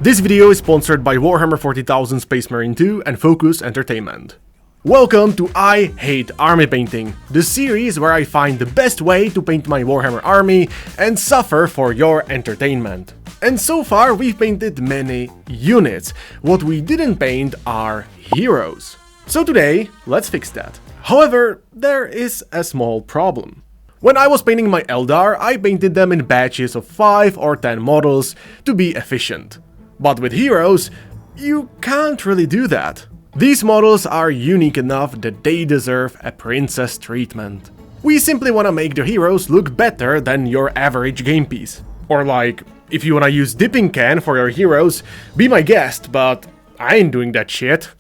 This video is sponsored by Warhammer 40,000 Space Marine 2 and Focus Entertainment. Welcome to I Hate Army Painting, the series where I find the best way to paint my Warhammer army and suffer for your entertainment. And so far we've painted many units. What we didn't paint are heroes. So today, let's fix that. However, there is a small problem. When I was painting my Eldar, I painted them in batches of 5 or 10 models to be efficient. But with heroes, you can't really do that. These models are unique enough that they deserve a princess treatment. We simply want to make the heroes look better than your average game piece. Or like, if you want to use dipping can for your heroes, be my guest, but I ain't doing that shit.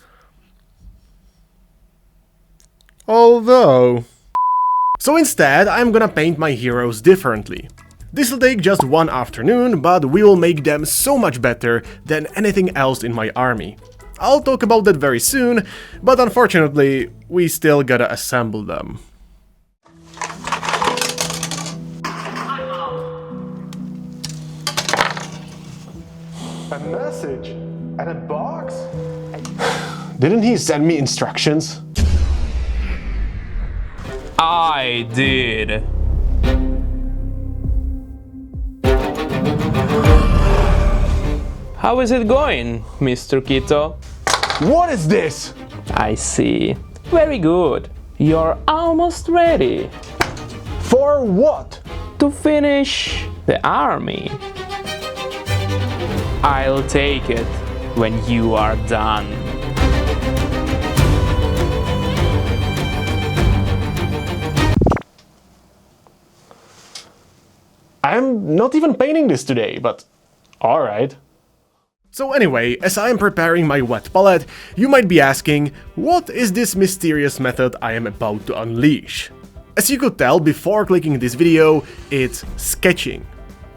Although... So instead, I'm gonna paint my heroes differently. This'll take just one afternoon, but we will make them so much better than anything else in my army. I'll talk about that very soon, but unfortunately, we still gotta assemble them. A message? And a box? Didn't he send me instructions? I did. How is it going, Mr. Kito? What is this? I see. Very good. You're almost ready. For what? To finish the army. I'll take it when you are done. I'm not even painting this today, but alright. So anyway, as I am preparing my wet palette, you might be asking, what is this mysterious method I am about to unleash? As you could tell before clicking this video, it's sketching.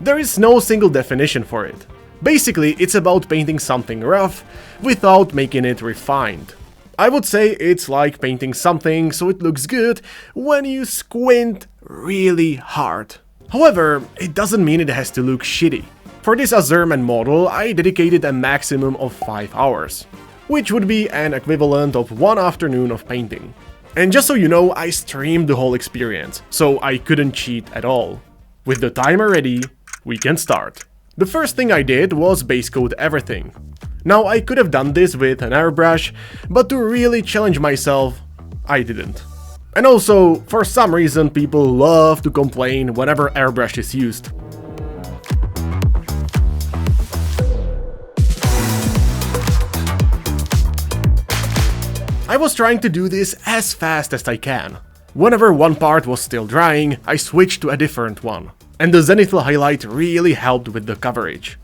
There is no single definition for it. Basically, it's about painting something rough without making it refined. I would say it's like painting something so it looks good when you squint really hard. However, it doesn't mean it has to look shitty. For this Azerman model, I dedicated a maximum of 5 hours, which would be an equivalent of 1 afternoon of painting. And just so you know, I streamed the whole experience, so I couldn't cheat at all. With the timer ready, we can start. The first thing I did was base coat everything. Now I could have done this with an airbrush, but to really challenge myself, I didn't. And also, for some reason, people love to complain whenever airbrush is used. I was trying to do this as fast as I can. Whenever one part was still drying, I switched to a different one. And the zenithal highlight really helped with the coverage.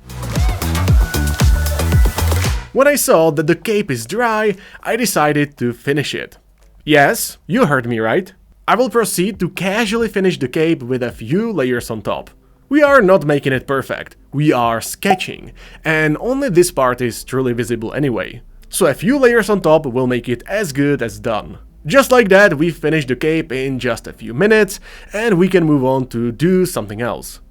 When I saw that the cape is dry, I decided to finish it. Yes, you heard me right. I will proceed to casually finish the cape with a few layers on top. We are not making it perfect, we are sketching, and only this part is truly visible anyway. So a few layers on top will make it as good as done. Just like that, we finished the cape in just a few minutes, and we can move on to do something else.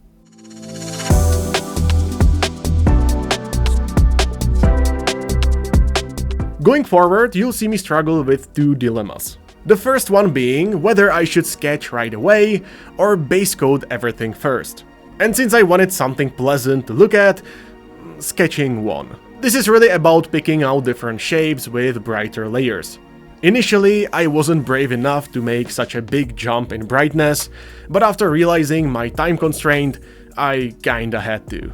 Going forward, you'll see me struggle with 2 dilemmas. The first one being whether I should sketch right away or base coat everything first. And since I wanted something pleasant to look at, sketching won. This is really about picking out different shapes with brighter layers. Initially, I wasn't brave enough to make such a big jump in brightness, but after realizing my time constraint, I kinda had to.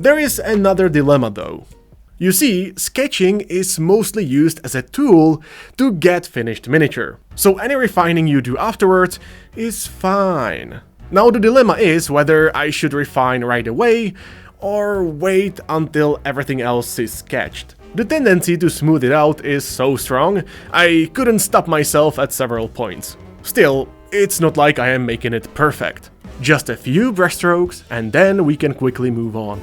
There is another dilemma though. You see, sketching is mostly used as a tool to get finished miniature, so any refining you do afterwards is fine. Now the dilemma is whether I should refine right away or wait until everything else is sketched. The tendency to smooth it out is so strong, I couldn't stop myself at several points. Still, it's not like I am making it perfect. Just a few brushstrokes and then we can quickly move on.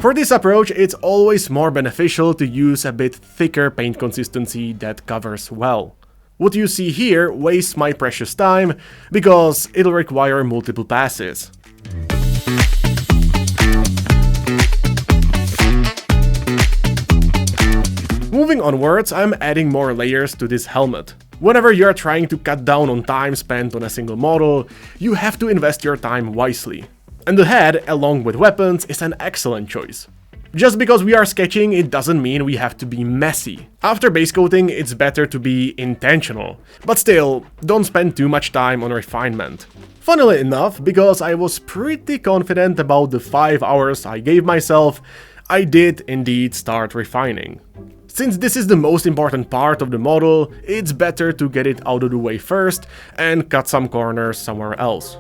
For this approach, it's always more beneficial to use a bit thicker paint consistency that covers well. What you see here wastes my precious time, because it'll require multiple passes. Moving onwards, I'm adding more layers to this helmet. Whenever you're trying to cut down on time spent on a single model, you have to invest your time wisely. And the head, along with weapons, is an excellent choice. Just because we are sketching, it doesn't mean we have to be messy. After base coating, it's better to be intentional. But still, don't spend too much time on refinement. Funnily enough, because I was pretty confident about the 5 hours I gave myself, I did indeed start refining. Since this is the most important part of the model, it's better to get it out of the way first and cut some corners somewhere else.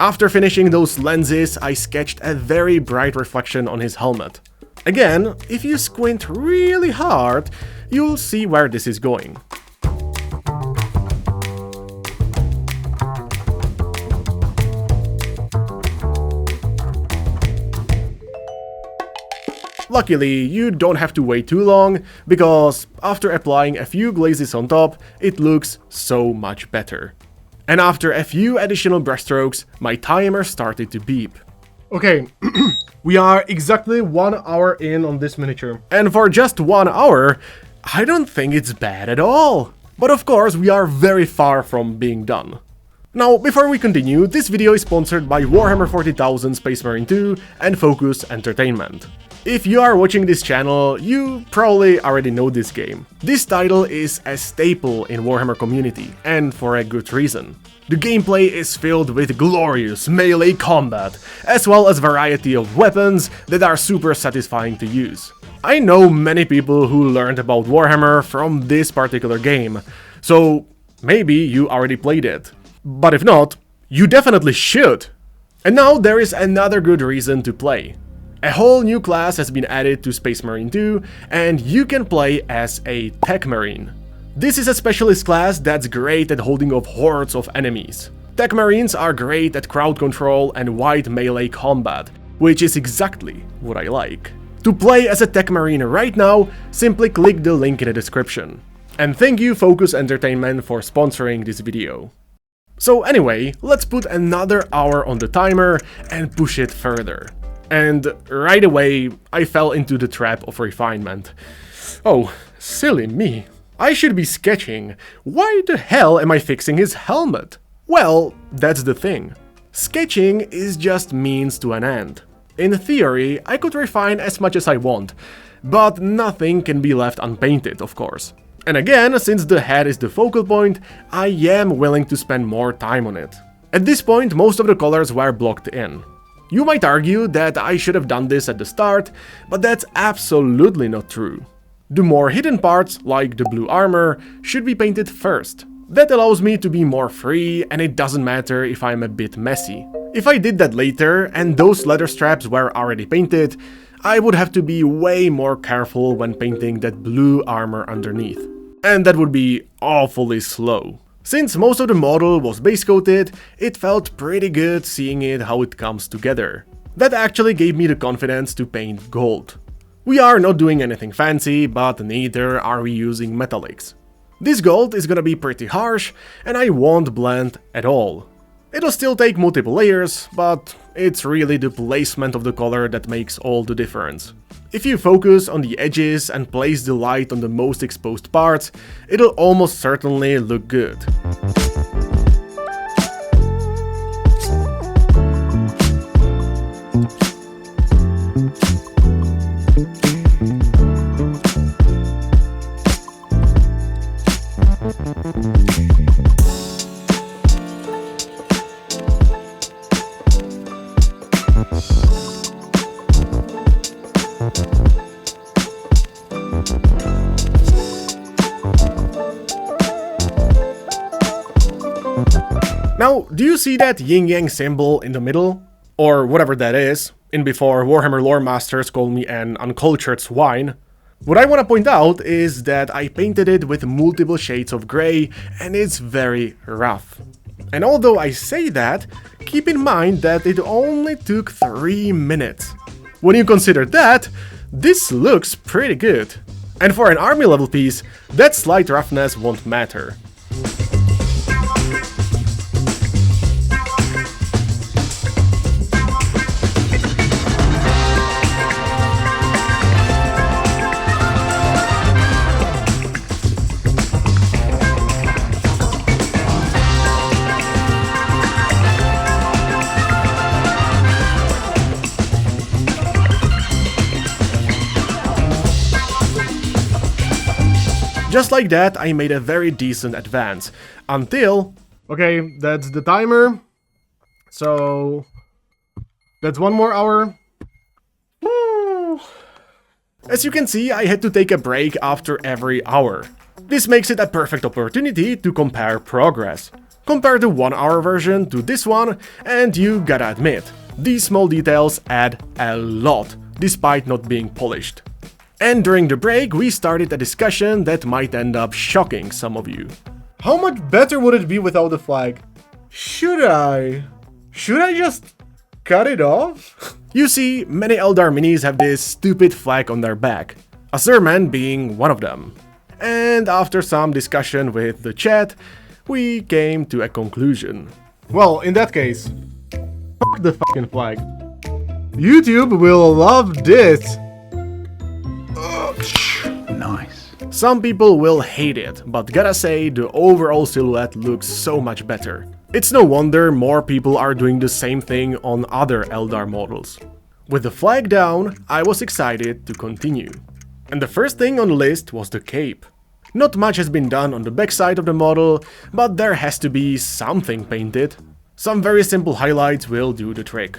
After finishing those lenses, I sketched a very bright reflection on his helmet. Again, if you squint really hard, you'll see where this is going. Luckily, you don't have to wait too long, because after applying a few glazes on top, it looks so much better. And after a few additional brushstrokes, my timer started to beep. Okay, we are exactly 1 hour in on this miniature. And for just 1 hour, I don't think it's bad at all. But of course, we are very far from being done. Now, before we continue, this video is sponsored by Warhammer 40,000 Space Marine 2 and Focus Entertainment. If you are watching this channel, you probably already know this game. This title is a staple in Warhammer community, and for a good reason. The gameplay is filled with glorious melee combat, as well as variety of weapons that are super satisfying to use. I know many people who learned about Warhammer from this particular game, so maybe you already played it. But if not, you definitely should! And now there is another good reason to play. A whole new class has been added to Space Marine 2, and you can play as a Tech Marine. This is a specialist class that's great at holding off hordes of enemies. Tech Marines are great at crowd control and wide melee combat, which is exactly what I like. To play as a Tech Marine right now, simply click the link in the description. And thank you Focus Entertainment for sponsoring this video. So anyway, let's put another hour on the timer and push it further. And right away, I fell into the trap of refinement. Oh, silly me. I should be sketching. Why the hell am I fixing his helmet? Well, that's the thing. Sketching is just means to an end. In theory, I could refine as much as I want, but nothing can be left unpainted, of course. And again, since the head is the focal point, I am willing to spend more time on it. At this point, most of the colors were blocked in. You might argue that I should have done this at the start, but that's absolutely not true. The more hidden parts, like the blue armor, should be painted first. That allows me to be more free, and it doesn't matter if I'm a bit messy. If I did that later, and those leather straps were already painted, I would have to be way more careful when painting that blue armor underneath. And that would be awfully slow. Since most of the model was base coated, it felt pretty good seeing it how it comes together. That actually gave me the confidence to paint gold. We are not doing anything fancy, but neither are we using metallics. This gold is gonna be pretty harsh, and I won't blend at all. It'll still take multiple layers, but it's really the placement of the color that makes all the difference. If you focus on the edges and place the light on the most exposed parts, it'll almost certainly look good. Now, do you see that yin-yang symbol in the middle? Or whatever that is? in before Warhammer lore masters call me an uncultured swine. What I want to point out is that I painted it with multiple shades of grey and it's very rough. And although I say that, keep in mind that it only took 3 minutes. When you consider that, this looks pretty good. And for an army level piece, that slight roughness won't matter. Just like that, I made a very decent advance, until... Okay, that's the timer, so... that's 1 more hour. Woo. As you can see, I had to take a break after every hour. This makes it a perfect opportunity to compare progress. Compare the 1 hour version to this one, and you gotta admit, these small details add a lot, despite not being polished. And during the break, we started a discussion that might end up shocking some of you. How much better would it be without the flag? Should I just cut it off? You see, many Eldar minis have this stupid flag on their back, Azurman being one of them. And after some discussion with the chat, we came to a conclusion. Well, in that case, fuck the fucking flag. YouTube will love this. Nice. Some people will hate it, but gotta say, the overall silhouette looks so much better. It's no wonder more people are doing the same thing on other Eldar models. With the flag down, I was excited to continue. And the first thing on the list was the cape. Not much has been done on the backside of the model, but there has to be something painted. Some very simple highlights will do the trick.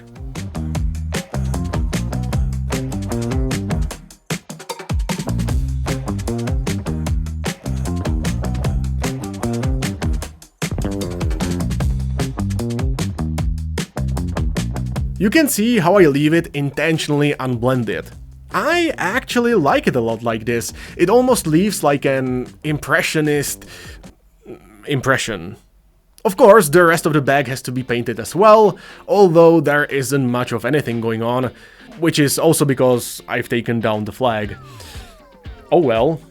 You can see how I leave it intentionally unblended. I actually like it a lot like this. It almost leaves like an impressionist impression. Of course, the rest of the bag has to be painted as well, although there isn't much of anything going on, which is also because I've taken down the flag. Oh well.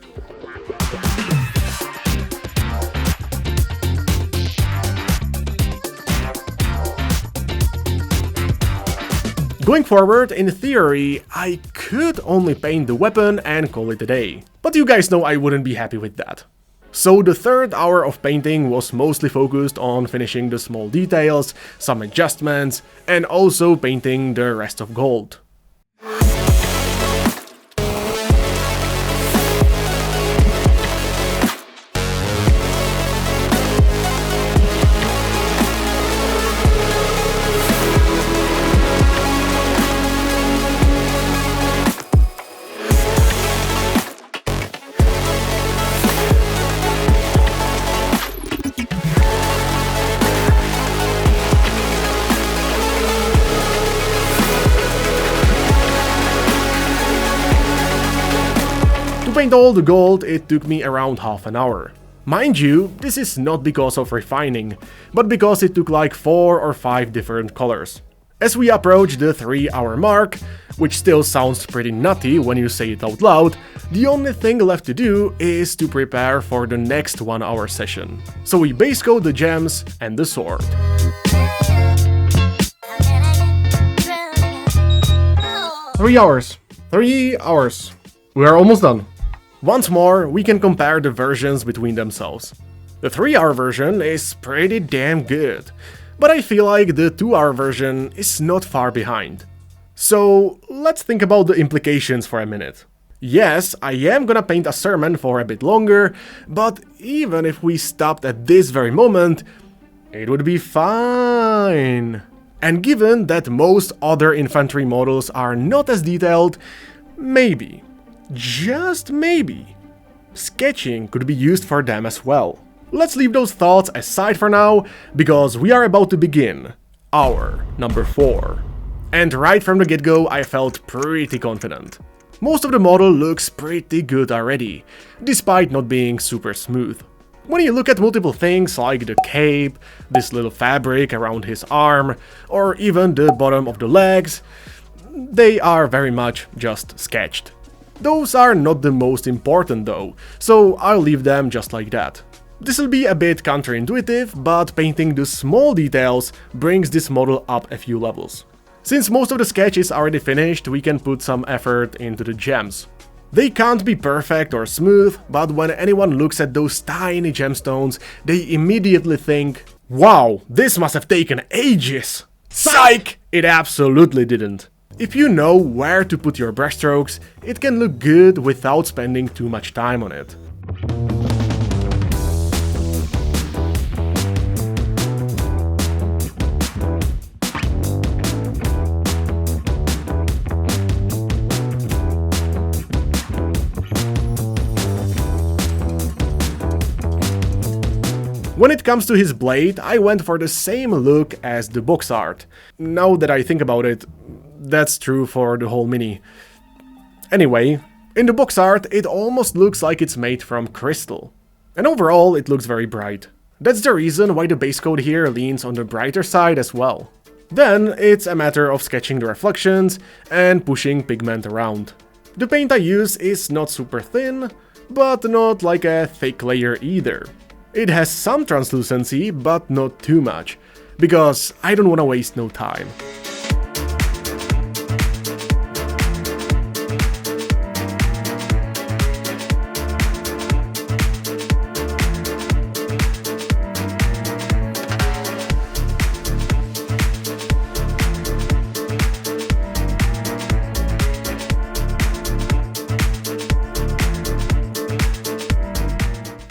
Going forward, in theory, I could only paint the weapon and call it a day. But you guys know I wouldn't be happy with that. So the third hour of painting was mostly focused on finishing the small details, some adjustments, and also painting the rest of gold. To paint all the gold, it took me around half an hour. Mind you, this is not because of refining, but because it took like 4 or 5 different colors. As we approach the 3-hour mark, which still sounds pretty nutty when you say it out loud, the only thing left to do is to prepare for the next 1-hour session. So we base coat the gems and the sword. Three hours. We are almost done. Once more, we can compare the versions between themselves. The 3-hour version is pretty damn good, but I feel like the 2-hour version is not far behind. So let's think about the implications for a minute. Yes, I am gonna paint Azurman for a bit longer, but even if we stopped at this very moment, it would be fine. And given that most other infantry models are not as detailed, maybe, just maybe, sketching could be used for them as well. Let's leave those thoughts aside for now, because we are about to begin hour number 4. And right from the get-go I felt pretty confident. Most of the model looks pretty good already, despite not being super smooth. When you look at multiple things like the cape, this little fabric around his arm, or even the bottom of the legs, they are very much just sketched. Those are not the most important though, so I'll leave them just like that. This will be a bit counterintuitive, but painting the small details brings this model up a few levels. Since most of the sketch is already finished, we can put some effort into the gems. They can't be perfect or smooth, but when anyone looks at those tiny gemstones, they immediately think, wow, this must have taken ages! Psych! It absolutely didn't. If you know where to put your brushstrokes, it can look good without spending too much time on it. When it comes to his blade, I went for the same look as the box art. Now that I think about it, that's true for the whole mini. Anyway, in the box art it almost looks like it's made from crystal. And overall it looks very bright. That's the reason why the base coat here leans on the brighter side as well. Then it's a matter of sketching the reflections and pushing pigment around. The paint I use is not super thin, but not like a thick layer either. It has some translucency, but not too much, because I don't want to waste no time.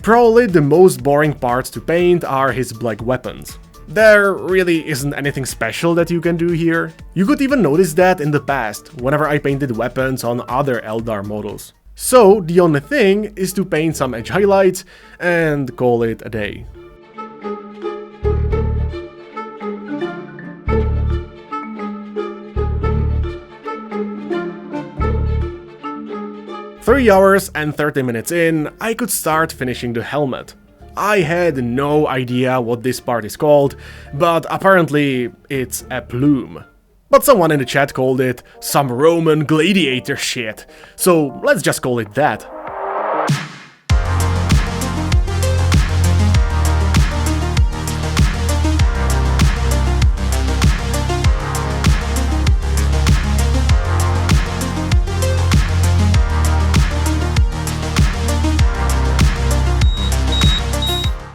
Probably the most boring parts to paint are his black weapons. There really isn't anything special that you can do here. You could even notice that in the past, whenever I painted weapons on other Eldar models. So the only thing is to paint some edge highlights and call it a day. "3 hours and 30 minutes in, I could start finishing the helmet. I had no idea what this part is called, but apparently it's a plume. But someone in the chat called it some Roman gladiator shit, so let's just call it that.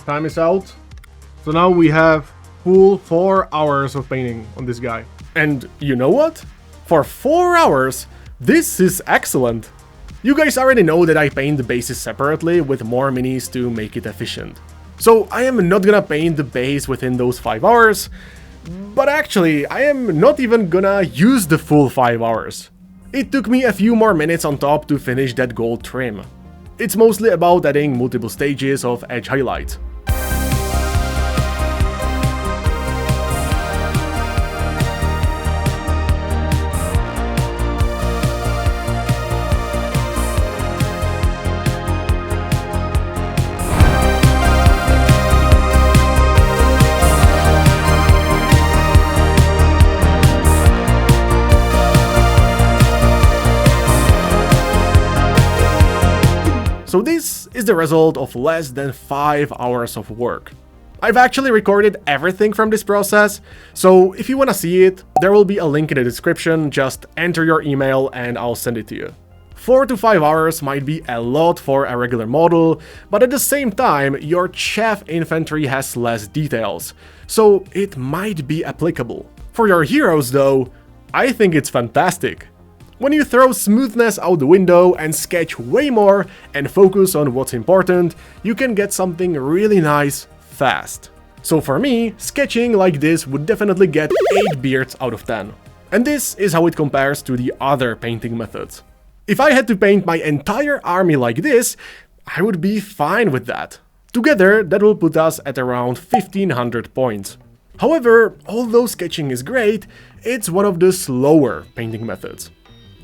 Time is out. So now we have full 4 hours of painting on this guy. And you know what? For 4 hours, this is excellent. You guys already know that I paint the bases separately with more minis to make it efficient. So I am not gonna paint the base within those 5 hours, but actually I am not even gonna use the full 5 hours. It took me a few more minutes on top to finish that gold trim. It's mostly about adding multiple stages of edge highlight. So this is the result of less than 5 hours of work. I've actually recorded everything from this process, so if you wanna see it, there will be a link in the description, just enter your email and I'll send it to you. 4 to 5 hours might be a lot for a regular model, but at the same time, your chaff infantry has less details, so it might be applicable. For your heroes though, I think it's fantastic. When you throw smoothness out the window and sketch way more and focus on what's important, you can get something really nice fast. So for me, sketching like this would definitely get 8 beards out of 10. And this is how it compares to the other painting methods. If I had to paint my entire army like this, I would be fine with that. Together, that will put us at around 1500 points. However, although sketching is great, it's one of the slower painting methods.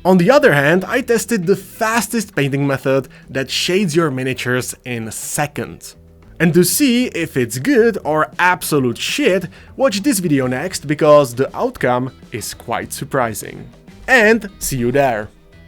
On the other hand, I tested the fastest painting method that shades your miniatures in seconds. And to see if it's good or absolute shit, watch this video next because the outcome is quite surprising. And see you there!